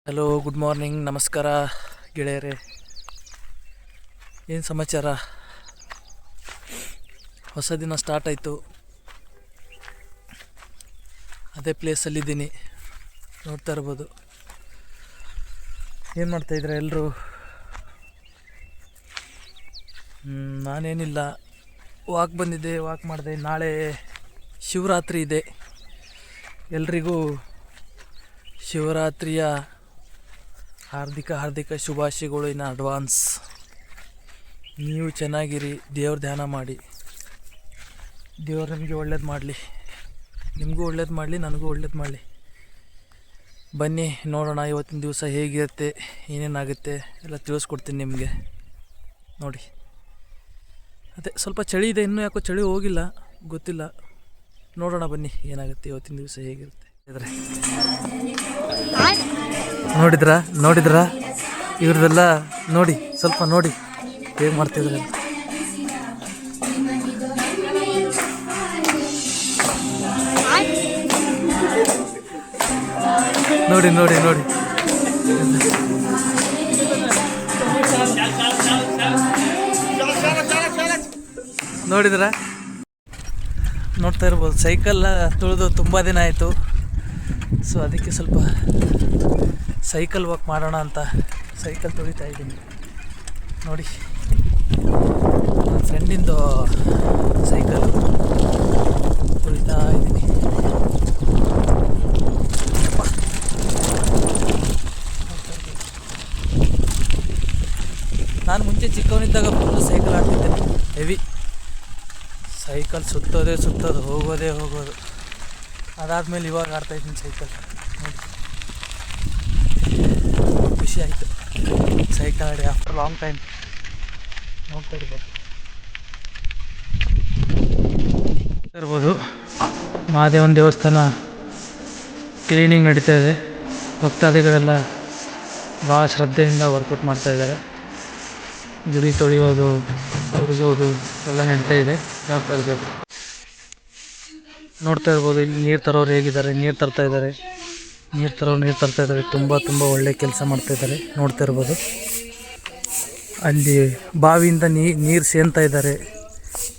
Hello, good morning, ನಮಸ್ಕಾರ ಗೆಳೆಯರೇ. ಏನು ಸಮಾಚಾರ? ಹೊಸ ದಿನ ಸ್ಟಾರ್ಟ್ ಆಯಿತು. ಅದೇ ಪ್ಲೇಸಲ್ಲಿದ್ದೀನಿ, ನೋಡ್ತಾ ಇರ್ಬೋದು. ಏನು ಮಾಡ್ತಾಯಿದ್ರೆ ಎಲ್ಲರೂ? ನಾನೇನಿಲ್ಲ, ವಾಕ್ ಬಂದಿದ್ದೆ, ವಾಕ್ ಮಾಡಿದೆ. ನಾಳೆ ಶಿವರಾತ್ರಿ ಇದೆ. ಎಲ್ರಿಗೂ ಶಿವರಾತ್ರಿಯ ಹಾರ್ದಿಕ ಶುಭಾಶಯಗಳು ಇನ್ ಅಡ್ವಾನ್ಸ್. ನೀವು ಚೆನ್ನಾಗಿರಿ, ದೇವ್ರ ಧ್ಯಾನ ಮಾಡಿ. ದೇವ್ರು ನಿಮಗೆ ಒಳ್ಳೇದು ಮಾಡಲಿ, ನಿಮಗೂ ಒಳ್ಳೇದು ಮಾಡಲಿ, ನನಗೂ ಒಳ್ಳೇದು ಮಾಡಲಿ. ಬನ್ನಿ ನೋಡೋಣ ಇವತ್ತಿನ ದಿವಸ ಹೇಗಿರುತ್ತೆ, ಏನೇನಾಗುತ್ತೆ ಎಲ್ಲ ತಿಳಿಸ್ಕೊಡ್ತೀನಿ ನಿಮಗೆ. ನೋಡಿ, ಅದೇ ಸ್ವಲ್ಪ ಚಳಿ ಇದೆ, ಇನ್ನೂ ಯಾಕೋ ಚಳಿ ಹೋಗಿಲ್ಲ, ಗೊತ್ತಿಲ್ಲ. ನೋಡೋಣ ಬನ್ನಿ ಏನಾಗುತ್ತೆ, ಇವತ್ತಿನ ದಿವಸ ಹೇಗಿರುತ್ತೆ. ನೋಡಿದ್ರಾ ಇವ್ರದೆಲ್ಲ ನೋಡಿ, ಸ್ವಲ್ಪ ನೋಡಿ ಹೇಗೆ ಮಾಡ್ತಿದ್ರೆ. ನೋಡಿ ನೋಡಿ ನೋಡಿ ನೋಡಿದ್ರಾ? ನೋಡ್ತಾ ಇರ್ಬೋದು. ಸೈಕಲ್ ತುಳಿದು ತುಂಬ ದಿನ ಆಯಿತು. ಸೊ ಅದಕ್ಕೆ ಸ್ವಲ್ಪ ಸೈಕಲ್ ವಾಕ್ ಮಾಡೋಣ ಅಂತ ಸೈಕಲ್ ತುಳಿತಾ ಇದ್ದೀನಿ. ನೋಡಿ, ನನ್ನ ಫ್ರೆಂಡಿಂದು ಸೈಕಲ್ ತುಳಿತಾ ಇದ್ದೀನಿ. ನಾನು ಮುಂಚೆ ಚಿಕ್ಕವನಿದ್ದಾಗ ಫುಲ್ ಸೈಕಲ್ ಆಡ್ತಿದ್ದೆ, ಹೆವಿ ಸೈಕಲ್. ಸುತ್ತೋದು ಹೋಗೋದು. ಅದಾದಮೇಲೆ ಇವಾಗ ಆಡ್ತಾಯಿದ್ದೀನಿ ಸೈಕಲ್. ನೋಡಿ, ಖುಷಿ ಆಯಿತು ಸೈಕಲ್ ಆಡಿ ಆಫ್ಟರ್ ಲಾಂಗ್ ಟೈಮ್. ನೋಡ್ತಾ ಇರ್ಬೋದು. ಮಹಾದೇವನ ದೇವಸ್ಥಾನ ಕ್ಲೀನಿಂಗ್ ನಡೀತಾ ಇದೆ. ಭಕ್ತಾದಿಗಳೆಲ್ಲ ಭಾಳ ಶ್ರದ್ಧೆಯಿಂದ ವರ್ಕೌಟ್ ಮಾಡ್ತಾಯಿದ್ದಾರೆ. ಗುಡಿ ತೊಳೆಯೋದು, ಉರಿಸೋದು ಎಲ್ಲ ನಡೀತಾ ಇದೆ. ನೋಡ್ತಾ ಇರ್ಬೋದು, ಇಲ್ಲಿ ನೀರು ತರೋರು ಹೇಗಿದ್ದಾರೆ, ನೀರು ತರ್ತಾ ಇದ್ದಾರೆ. ತುಂಬ ಒಳ್ಳೆ ಕೆಲಸ ಮಾಡ್ತಾಯಿದ್ದಾರೆ. ನೋಡ್ತಾ ಇರ್ಬೋದು, ಅಲ್ಲಿ ಬಾವಿಯಿಂದ ನೀರು ಸೇನ್ತಾ ಇದ್ದಾರೆ.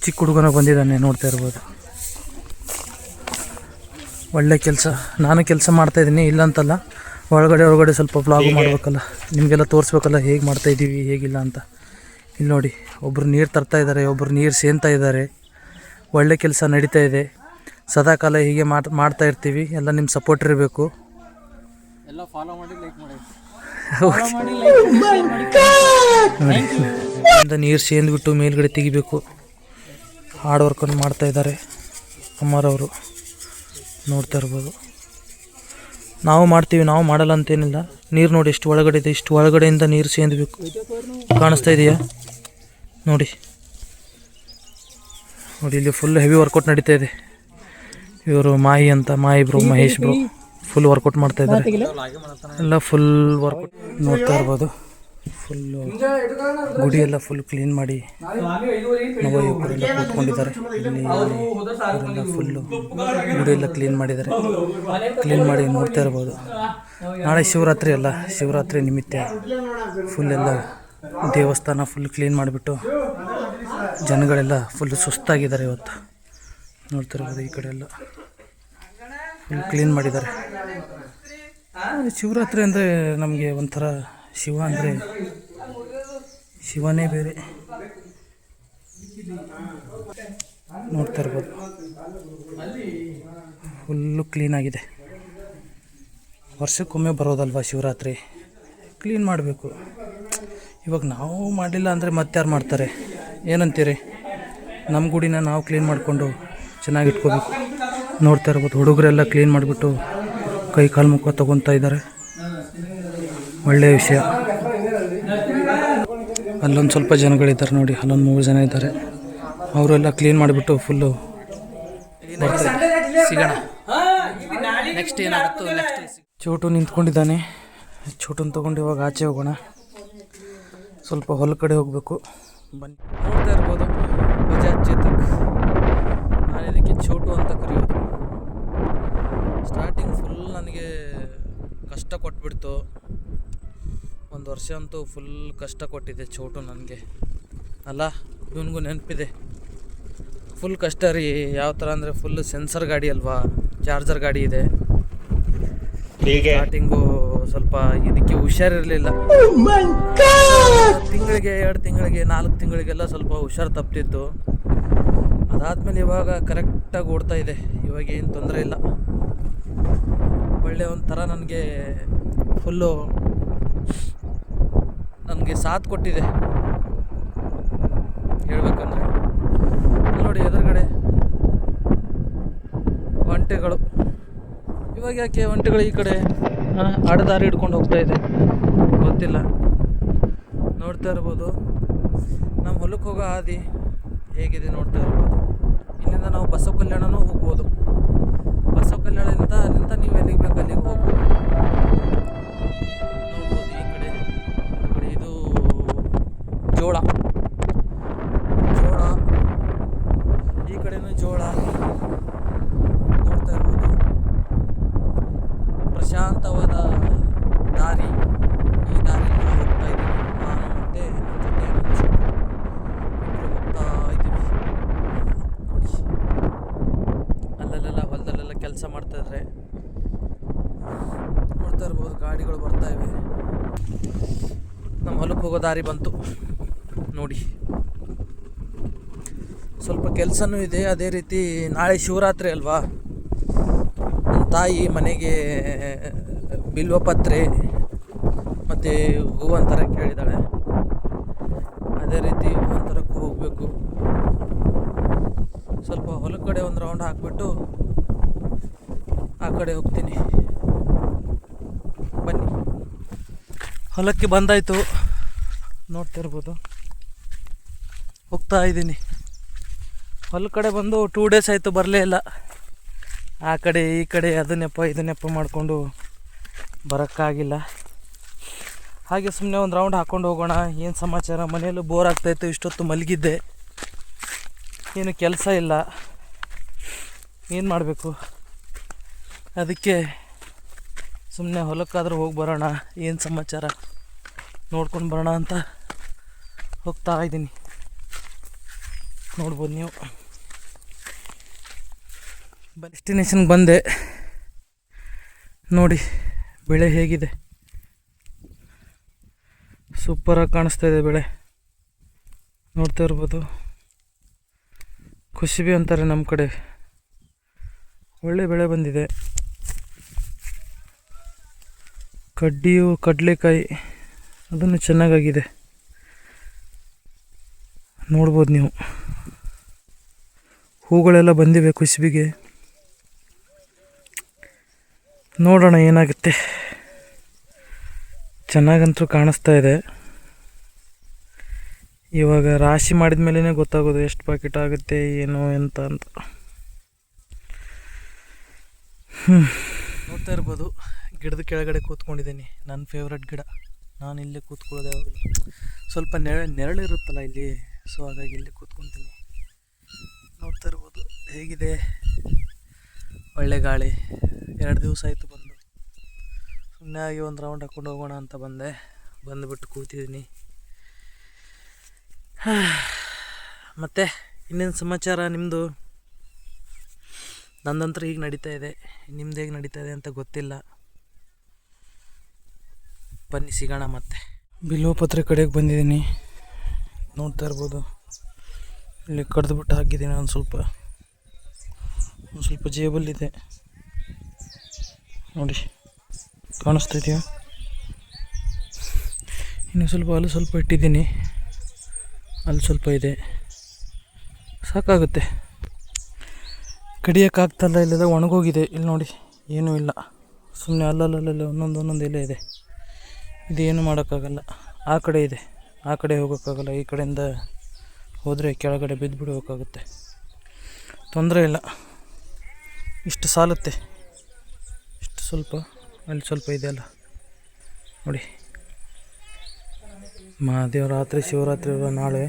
ಚಿಕ್ಕ ಹುಡುಗನ ಬಂದಿದ್ದಾನೆ, ನೋಡ್ತಾ ಇರ್ಬೋದು. ಒಳ್ಳೆ ಕೆಲಸ. ನಾನು ಕೆಲಸ ಮಾಡ್ತಾಯಿದ್ದೀನಿ, ಇಲ್ಲಂತಲ್ಲ. ಒಳಗಡೆ ಸ್ವಲ್ಪ ಬ್ಲಾಗ್ ಮಾಡಬೇಕಲ್ಲ, ನಿಮಗೆಲ್ಲ ತೋರಿಸ್ಬೇಕಲ್ಲ ಹೇಗೆ ಮಾಡ್ತಾಯಿದ್ದೀವಿ ಹೇಗಿಲ್ಲ ಅಂತ. ಇಲ್ಲಿ ನೋಡಿ, ಒಬ್ಬರು ನೀರು ತರ್ತಾ ಇದ್ದಾರೆ, ಒಬ್ಬರು ನೀರು ಸೇನ್ತಾ ಇದ್ದಾರೆ. ಒಳ್ಳೆ ಕೆಲಸ ನಡೀತಾ ಇದೆ. ಸದಾಕಾಲ ಹೀಗೆ ಮಾಡ್ತಾ ಇರ್ತೀವಿ. ಎಲ್ಲ ನಿಮ್ಮ ಸಪೋರ್ಟ್ ಇರಬೇಕು. ಎಲ್ಲ ಫಾಲೋ ಮಾಡಿ, ಲೈಕ್ ಮಾಡಿ. ನೀರು ಸೇಂದ್ಬಿಟ್ಟು ಮೇಲ್ಗಡೆ ತೆಗಿಬೇಕು. ಹಾರ್ಡ್ ವರ್ಕನ್ನು ಮಾಡ್ತಾ ಇದ್ದಾರೆ ಅಮ್ಮರವರು. ನೋಡ್ತಾ ಇರ್ಬೋದು. ನಾವು ಮಾಡ್ತೀವಿ, ನಾವು ಮಾಡಲ್ಲ ಅಂತೇನಿಲ್ಲ. ನೀರು ನೋಡಿ ಎಷ್ಟು ಒಳಗಡೆ ಇದೆ, ಇಷ್ಟು ಒಳಗಡೆಯಿಂದ ನೀರು ಸೇಂದಬೇಕು. ಕಾಣಿಸ್ತಾ ಇದೆಯಾ? ನೋಡಿ, ಇಲ್ಲಿ ಫುಲ್ ಹೆವಿ ವರ್ಕೌಟ್ ನಡೀತಾ ಇದೆ. ಇವರು Mahi bro, Mahesh bro full workout ಮಾಡ್ತಾ ಇದ್ದಾರೆ. ಎಲ್ಲ ಫುಲ್ ವರ್ಕೌಟ್ ನೋಡ್ತಾ ಇರ್ಬೋದು. ಫುಲ್ಲು ಗುಡಿ ಎಲ್ಲ ಫುಲ್ ಕ್ಲೀನ್ ಮಾಡಿ ನವಯುವಕರೆಲ್ಲ ಕೂತ್ಕೊಂಡಿದ್ದಾರೆ. ಇವರೆಲ್ಲ ಫುಲ್ಲು ಗುಡಿ ಎಲ್ಲ ಕ್ಲೀನ್ ಮಾಡಿದ್ದಾರೆ. ಕ್ಲೀನ್ ಮಾಡಿ ನೋಡ್ತಾ ಇರ್ಬೋದು. ನಾಳೆ ಶಿವರಾತ್ರಿ ಅಲ್ಲ, ಶಿವರಾತ್ರಿ ನಿಮಿತ್ತ ಫುಲ್ ಎಲ್ಲ ದೇವಸ್ಥಾನ ಫುಲ್ ಕ್ಲೀನ್ ಮಾಡಿಬಿಟ್ಟು ಜನಗಳೆಲ್ಲ ಫುಲ್ ಸುಸ್ತಾಗಿದ್ದಾರೆ ಇವತ್ತು. ನೋಡ್ತಿರ್ಬೋದು, ಈ ಕಡೆ ಎಲ್ಲ ಫುಲ್ ಕ್ಲೀನ್ ಮಾಡಿದ್ದಾರೆ. ಶಿವರಾತ್ರಿ ಅಂದರೆ ನಮಗೆ ಒಂಥರ ಶಿವ ಅಂದರೆ ಶಿವನೇ ಬೇರೆ. ನೋಡ್ತಾ ಇರ್ಬೋದು, ಫುಲ್ಲು ಕ್ಲೀನಾಗಿದೆ. ವರ್ಷಕ್ಕೊಮ್ಮೆ ಬರೋದಲ್ವ ಶಿವರಾತ್ರಿ, ಕ್ಲೀನ್ ಮಾಡಬೇಕು. ಇವಾಗ ನಾವು ಮಾಡಲಿಲ್ಲ ಅಂದರೆ ಮತ್ತಾರು ಮಾಡ್ತಾರೆ? ಏನಂತೀರಿ? ನಮ್ಮ ಗುಡಿನ ನಾವು ಕ್ಲೀನ್ ಮಾಡಿಕೊಂಡು ಚೆನ್ನಾಗಿ ಇಟ್ಕೋಬೇಕು. ನೋಡ್ತಾ ಇರ್ಬೋದು, ಹುಡುಗರೆಲ್ಲ ಕ್ಲೀನ್ ಮಾಡಿಬಿಟ್ಟು ಕೈ ಕಾಲು ಮುಖ ತೊಗೊತಾ ಇದ್ದಾರೆ. ಒಳ್ಳೆಯ ವಿಷಯ. ಅಲ್ಲೊಂದು ಸ್ವಲ್ಪ ಜನಗಳಿದ್ದಾರೆ ನೋಡಿ, ಅಲ್ಲೊಂದು 3 ಜನ ಇದ್ದಾರೆ. ಅವರೆಲ್ಲ ಕ್ಲೀನ್ ಮಾಡಿಬಿಟ್ಟು ಫುಲ್ಲು ಸಿಗೋಣ. ನೆಕ್ಸ್ಟ್ ಏನಾಗುತ್ತೋ ನೆಕ್ಸ್ಟ್. ಚೋಟು ನಿಂತ್ಕೊಂಡಿದ್ದಾನೆ. ಚೋಟನ್ನು ತೊಗೊಂಡು ಇವಾಗ ಆಚೆ ಹೋಗೋಣ. ಸ್ವಲ್ಪ ಹೊಲ ಕಡೆ ಹೋಗಬೇಕು. ಬನ್ನಿ. ನೋಡ್ತಾ ಇರ್ಬೋದು, ಬಜಾಜ್ ಚೇತಕ್. ನಾನು ಇದಕ್ಕೆ ಚೋಟು ಅಂತ ಕರೆಯೋದು. ಸ್ಟಾರ್ಟಿಂಗ್ ಫುಲ್ ನನಗೆ ಕಷ್ಟ ಕೊಟ್ಬಿಡ್ತು. ಒಂದು ವರ್ಷ ಅಂತೂ ಫುಲ್ ಕಷ್ಟ ಕೊಟ್ಟಿದೆ ಚೋಟು ನನಗೆ ಅಲ್ಲ. ಇವನಿಗೂ ನೆನಪಿದೆ, ಫುಲ್ ಕಷ್ಟ ರೀ. ಯಾವ ಥರ ಅಂದರೆ ಫುಲ್ ಸೆನ್ಸರ್ ಗಾಡಿ ಅಲ್ವಾ, ಚಾರ್ಜರ್ ಗಾಡಿ ಇದೆ. ಸ್ಟಾರ್ಟಿಂಗು ಸ್ವಲ್ಪ ಇದಕ್ಕೆ ಹುಷಾರಿರಲಿಲ್ಲ. ತಿಂಗಳಿಗೆ 2 ತಿಂಗಳಿಗೆ 4 ತಿಂಗಳಿಗೆಲ್ಲ ಸ್ವಲ್ಪ ಹುಷಾರು ತಪ್ಪಿತ್ತು. ಅದಾದಮೇಲೆ ಇವಾಗ ಕರೆಕ್ಟಾಗಿ ಓಡ್ತಾ ಇದೆ. ಇವಾಗ ಏನು ತೊಂದರೆ ಇಲ್ಲ. ಒಳ್ಳೆ ಒಂಥರ ನನಗೆ ಫುಲ್ಲು ನನಗೆ ಸಾಥ್ ಕೊಟ್ಟಿದೆ ಹೇಳ್ಬೇಕಂದ್ರೆ. ನೋಡಿ ಎದುರುಗಡೆ ಒಂಟೆಗಳು. ಇವಾಗ ಯಾಕೆ ಒಂಟೆಗಳು ಈ ಕಡೆ ಅಡ್ಡದಾರಿ ಹಿಡ್ಕೊಂಡು ಹೋಗ್ತಾ ಇದೆ ಗೊತ್ತಿಲ್ಲ. ನೋಡ್ತಾ ಇರ್ಬೋದು ನಮ್ಮ ಹೊಲಕ್ಕೆ ಹೋಗೋ ಹಾದಿ ಹೇಗಿದೆ ನೋಡ್ತಾ ಇರ್ಬೋದು. ಇಲ್ಲಿಂದ ನಾವು ಬಸವ ಕಲ್ಯಾಣನೂ ಹೋಗ್ಬೋದು. ಬಸವ ಕಲ್ಯಾಣದಿಂದ ಅಲ್ಲಿಂದ ನೀವು ಎಲ್ಲಿಗೆ ಬೇಕು ಅಲ್ಲಿಗೆ ಹೋಗ್ಬೋದು. ನೋಡ್ಬೋದು ಈ ಕಡೆ ಇದು ಜೋಳ, ಈ ಕಡೆನೂ ಜೋಳ ನೋಡ್ತಾ ಇರ್ಬೋದು. ಪ್ರಶಾಂತವಾದ ದಾರಿ. ಈ ದಾರಿಯಲ್ಲಿ ಹೋಗ್ತಾ ಇದ್ದೀವಿ ನಾನು ಮತ್ತು ನನ್ನ ಜೊತೆ ಇಬ್ಬರು ಹೋಗ್ತಾ ಇದ್ದೀವಿ. ನೋಡಿ ಅಲ್ಲಲ್ಲೆಲ್ಲ ಹೊಲದಲ್ಲೆಲ್ಲ ಕೆಲಸ ಮಾಡ್ತಾಯಿದ್ರೆ ನೋಡ್ತಾ ಇರ್ಬೋದು. ಗಾಡಿಗಳು ಬರ್ತಾ ಇವೆ. ನಮ್ಮ ಹೊಲಕ್ಕೆ ಹೋಗೋ ದಾರಿ ಬಂತು ನೋಡಿ. ಸ್ವಲ್ಪ ಕೆಲಸನೂ ಇದೆ. ಅದೇ ರೀತಿ ನಾಳೆ ಶಿವರಾತ್ರಿ ಅಲ್ವಾ, ನನ್ನ ತಾಯಿ ಮನೆಗೆ ಬಿಲ್ವಪತ್ರೆ ಮತ್ತು ಹೂವಂತರ ಕೇಳಿದ್ದಾಳೆ. ಅದೇ ರೀತಿ ಹೂವಂತರಕ್ಕೂ ಹೋಗಬೇಕು. ಸ್ವಲ್ಪ ಹೊಲದ ಕಡೆ ಒಂದು ರೌಂಡ್ ಹಾಕಿಬಿಟ್ಟು ಆ ಕಡೆ ಹೋಗ್ತೀನಿ. ಬನ್ನಿ, ಹೊಲಕ್ಕೆ ಬಂದಾಯಿತು. ನೋಡ್ತಾ ಇರ್ಬೋದು ಹೋಗ್ತಾ ಇದ್ದೀನಿ. ಹೊಲ ಕಡೆ ಬಂದು 2 ಡೇಸ್ ಆಯಿತು, ಬರಲೇ ಇಲ್ಲ. ಆ ಕಡೆ ಈ ಕಡೆ ಇದನ್ನೆಪ್ಪ ಮಾಡಿಕೊಂಡು ಬರೋಕ್ಕಾಗಿಲ್ಲ. ಹಾಗೆ ಸುಮ್ಮನೆ ಒಂದು ರೌಂಡ್ ಹಾಕ್ಕೊಂಡು ಹೋಗೋಣ. ಏನು ಸಮಾಚಾರ, ಮನೆಯಲ್ಲೂ ಬೋರ್ ಆಗ್ತಾಯಿತ್ತು. ಇಷ್ಟೊತ್ತು ಮಲಗಿದ್ದೆ, ಏನು ಕೆಲಸ ಇಲ್ಲ, ಏನು ಮಾಡಬೇಕು. ಅದಕ್ಕೆ ಸುಮ್ಮನೆ ಹೊಲಕ್ಕಾದರೂ ಹೋಗಿ ಬರೋಣ, ಏನು ಸಮಾಚಾರ ನೋಡ್ಕೊಂಡು ಬರೋಣ ಅಂತ ಹೋಗ್ತಾ ಇದ್ದೀನಿ. ನೋಡ್ಬೋದು ನೀವು. ಡೆಸ್ಟಿನೇಷನ್ಗೆ ಬಂದೆ. ನೋಡಿ ಬೆಳೆ ಹೇಗಿದೆ, ಸೂಪರಾಗಿ ಕಾಣಿಸ್ತಾ ಇದೆ ಬೆಳೆ. ನೋಡ್ತಾ ಇರ್ಬೋದು. ಕುಸುಬಿ ಅಂತಾರೆ ನಮ್ಮ ಕಡೆ. ಒಳ್ಳೆ ಬೆಳೆ ಬಂದಿದೆ. ಕಡಲೆಕಾಯಿ ಅದನ್ನು ಚೆನ್ನಾಗಾಗಿದೆ. ನೋಡ್ಬೋದು ನೀವು. ಹೂಗಳೆಲ್ಲ ಬಂದಿವೆ ಕುಸುಬಿಗೆ. ನೋಡೋಣ ಏನಾಗುತ್ತೆ. ಚೆನ್ನಾಗಂತೂ ಕಾಣಿಸ್ತಾ ಇದೆ. ಇವಾಗ ರಾಶಿ ಮಾಡಿದ ಮೇಲೇ ಗೊತ್ತಾಗೋದು ಎಷ್ಟು ಪ್ಯಾಕೆಟ್ ಆಗುತ್ತೆ ಏನು ಎಂತ ಅಂತ. ನೋಡ್ತಾ ಇರ್ಬೋದು. ಗಿಡದ ಕೆಳಗಡೆ ಕೂತ್ಕೊಂಡಿದ್ದೀನಿ. ನನ್ನ ಫೇವ್ರೆಟ್ ಗಿಡ. ನಾನು ಇಲ್ಲೇ ಕೂತ್ಕೊಳ್ಳೋದು ಯಾವಾಗಲೂ. ಸ್ವಲ್ಪ ನೆರಳಿರುತ್ತಲ್ಲ ಇಲ್ಲಿ, ಸೊ ಹಾಗಾಗಿ ಇಲ್ಲಿ ಕೂತ್ಕೊತೀನಿ. ನೋಡ್ತಾ ಇರ್ಬೋದು ಹೇಗಿದೆ. ಒಳ್ಳೆ ಗಾಳಿ. 2 ದಿವಸ ಆಯಿತು ಬಂದು. ಸುಮ್ಮನೆ ಆಗಿ ಒಂದು ರೌಂಡ್ ಹಾಕ್ಕೊಂಡು ಹೋಗೋಣ ಅಂತ ಬಂದುಬಿಟ್ಟು ಕೂತಿದ್ದೀನಿ. ಮತ್ತು ಇನ್ನೇನು ಸಮಾಚಾರ ನಿಮ್ಮದು? ನಂದಂತರ ಈಗ ನಡೀತಾ ಇದೆ. ನಿಮ್ದು ಹೇಗೆ ನಡೀತಾ ಇದೆ ಅಂತ ಗೊತ್ತಿಲ್ಲ. ಬನ್ನಿ ಸಿಗೋಣ ಮತ್ತೆ. ಬಿಲ್ವಪತ್ರೆ ಕಡೆಗೆ ಬಂದಿದ್ದೀನಿ. ನೋಡ್ತಾ ಇರ್ಬೋದು. ಇಲ್ಲಿ ಕಡ್ದುಬಿಟ್ಟು ಹಾಕಿದ್ದೀನಿ. ಒಂದು ಸ್ವಲ್ಪ ಜೇಬಲ್ಲಿದೆ ನೋಡಿ, ಕಾಣಿಸ್ತಾ ಇದೆಯಾ? ಇನ್ನು ಅಲ್ಲಿ ಸ್ವಲ್ಪ ಇಟ್ಟಿದ್ದೀನಿ. ಅಲ್ಲಿ ಸ್ವಲ್ಪ ಇದೆ, ಸಾಕಾಗುತ್ತೆ. ಕಡಿಯೋಕ್ಕಾಗ್ತಲ್ಲ. ಇಲ್ಲೆಲ್ಲ ಒಣಗೋಗಿದೆ. ಇಲ್ಲಿ ನೋಡಿ ಏನೂ ಇಲ್ಲ. ಸುಮ್ಮನೆ ಅಲ್ಲಲ್ಲ ಒಂದೊಂದು ಎಲೆ ಇದೆ. ಇದೇನು ಮಾಡೋಕ್ಕಾಗಲ್ಲ. ಆ ಕಡೆ ಇದೆ, ಆ ಕಡೆ ಹೋಗೋಕ್ಕಾಗಲ್ಲ. ಈ ಕಡೆಯಿಂದ ಹೋದರೆ ಕೆಳಗಡೆ ಬಿದ್ದು ಬಿಡಬೇಕಾಗುತ್ತೆ. ತೊಂದರೆ ಇಲ್ಲ, ಇಷ್ಟು ಸಾಲುತ್ತೆ. ಇಷ್ಟು ಸ್ವಲ್ಪ, ಅಲ್ಲಿ ಸ್ವಲ್ಪ ಇದೆಯಲ್ಲ ನೋಡಿ. ಮಹಾದೇವ ರಾತ್ರಿ ಶಿವರಾತ್ರಿ ನಾಳೆ,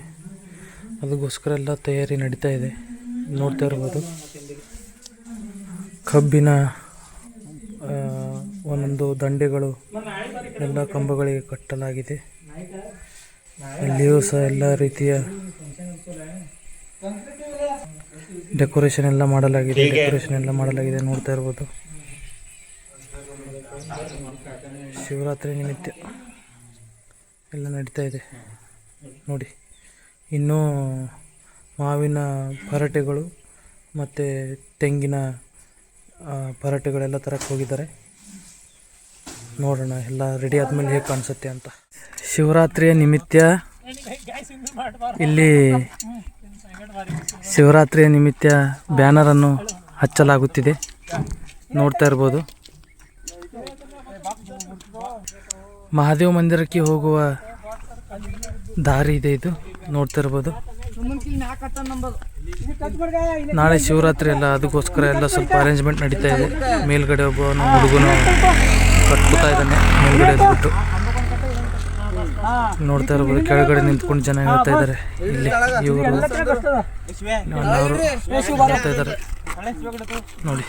ಅದಕ್ಕೋಸ್ಕರ ಎಲ್ಲ ತಯಾರಿ ನಡೀತಾ ಇದೆ. ನೋಡ್ತಾ ಇರ್ಬೋದು. ಕಬ್ಬಿನ ಒಂದೊಂದು ದಂಡೆಗಳು ಎಲ್ಲ ಕಂಬಗಳಿಗೆ ಕಟ್ಟಲಾಗಿದೆ. ಅಲ್ಲಿಯೂ ಸಹ ಎಲ್ಲ ರೀತಿಯ ಡೆಕೋರೇಷನ್ ಎಲ್ಲ ಮಾಡಲಾಗಿದೆ ನೋಡ್ತಾ ಇರ್ಬೋದು. ಶಿವರಾತ್ರಿ ನಿಮಿತ್ತ ಎಲ್ಲ ನಡೀತಾ ಇದೆ ನೋಡಿ. ಇನ್ನೂ ಮಾವಿನ ಪರಟೆಗಳು ಮತ್ತು ತೆಂಗಿನ ಪರಟೆಗಳೆಲ್ಲ ತರಕ್ಕೆ ಹೋಗಿದ್ದಾರೆ. ನೋಡೋಣ ಎಲ್ಲ ರೆಡಿ ಆದಮೇಲೆ ಹೇಗೆ ಕಾಣಿಸುತ್ತೆ ಅಂತ. ಶಿವರಾತ್ರಿಯ ನಿಮಿತ್ತ ಇಲ್ಲಿ ಬ್ಯಾನರನ್ನು ಹಚ್ಚಲಾಗುತ್ತಿದೆ ನೋಡ್ತಾ ಇರ್ಬೋದು. ಮಹಾದೇವ ಮಂದಿರಕ್ಕೆ ಹೋಗುವ ದಾರಿ ಇದೆ ಇದು ನೋಡ್ತಾ ಇರ್ಬೋದು. ನಾಳೆ ಶಿವರಾತ್ರಿ ಅಲ್ಲ, ಅದಕ್ಕೋಸ್ಕರ ಎಲ್ಲ ಸ್ವಲ್ಪ ಅರೇಂಜ್ಮೆಂಟ್ ನಡೀತಾ ಇದೆ. ಮೇಲ್ಗಡೆ ಒಬ್ಬನು ಹುಡುಗನು ಕಟ್ಕೊತಾ ಇದ್ದಾನೆ ಮೇಲ್ಗಡೆ ಬಿಟ್ಟು ನೋಡ್ತಾ ಇರ್ಬೋದು. ಕೆಳಗಡೆ ನಿಂತ್ಕೊಂಡು ಜನ ಹೇಳ್ತಾ ಇದ್ದಾರೆ. ಇಲ್ಲಿ ಇವರು ನೋಡ್ತಾ ಇದ್ದಾರೆ ನೋಡಿ.